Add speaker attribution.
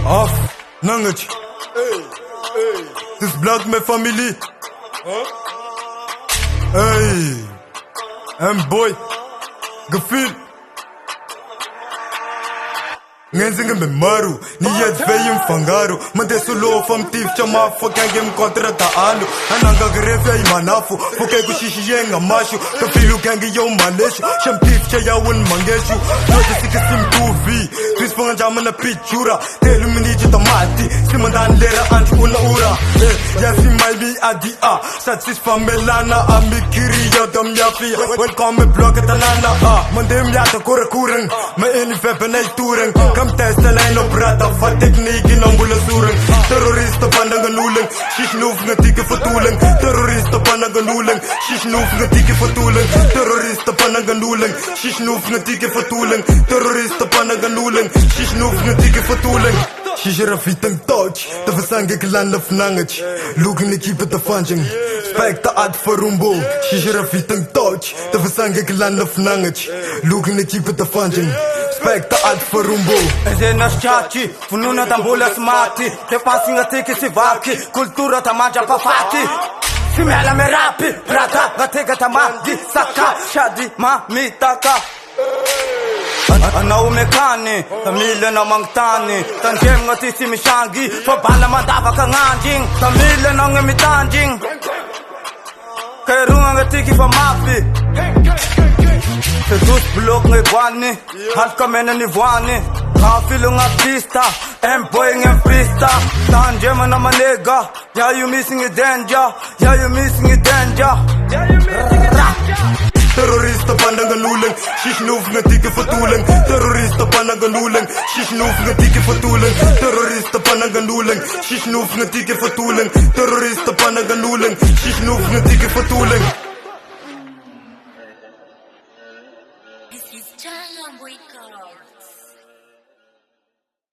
Speaker 1: Off, nangach. This Bloc my family. Hey, boy, gefil. Ngenzinge me maru, ni yet veyum fangaro. Mande sulo fam tif chama fokangem kontra ta alu. Ananga grefe imanafu, fokai kushishi yenga mashu. Kafilu kangi yo maleshu, sham tif chaya wun mangeshu. Note sika sim tuvi, twis fangajama na pichura. Telu miniji ta Maty, simandan lera anti una ura. Yasi maybe adia, satsis famelana ami-kery yodam yafi. Welcome Bloc tanana, mandem yata kura kurang. Ma eni fepen ay turang. Kam test de lijn op rata, van techniek in ambulanceuring. Terroristen van de genoeling, shish noef netieke vertoeling. Terroristen van de genoeling, shish noef netieke vertoeling. Terroristen van de genoeling, shish noef netieke vertoeling. Terroristen van de genoeling, shish noef netieke vertoeling. Shish rafitang touch, te versang ik land of nangach. Look in de keeper te vanjing, spijk te ad voor rumbo. Shish rafitang touch, te versang ik land of nangach. Look in de keeper te vanjing. Specta ad farumbo.
Speaker 2: Ezena chachi, fununa tambula smati. Te passinga teke si vaki, cultura ta mangia pa fatti. Si mela me rapi, rata, gatega ta mandi, saka, shadi, ma, mitaka. Anau mekani, tamile na mangtani. Tanjem ngati si mishangi, fabala mandava ka nganjing. Tamile na ngemitanjing. Kairunga ngati ki fa mafi. Sedus Bloc ngay guani, hal kamena ni vuani. Kafilong artista, boy ng pista. Tanjema na manega, yeah you missing a danger, yeah you missing a danger.
Speaker 1: Terroristen van de genoeling, shish noef netieke vertoeling. Terroristen van de genoeling, shish noef netieke vertoeling. Terroristen van de genoeling, shish noef netieke vertoeling. Terroristen van de genoeling, shish noef netieke vertoeling.
Speaker 3: This is Giant Records.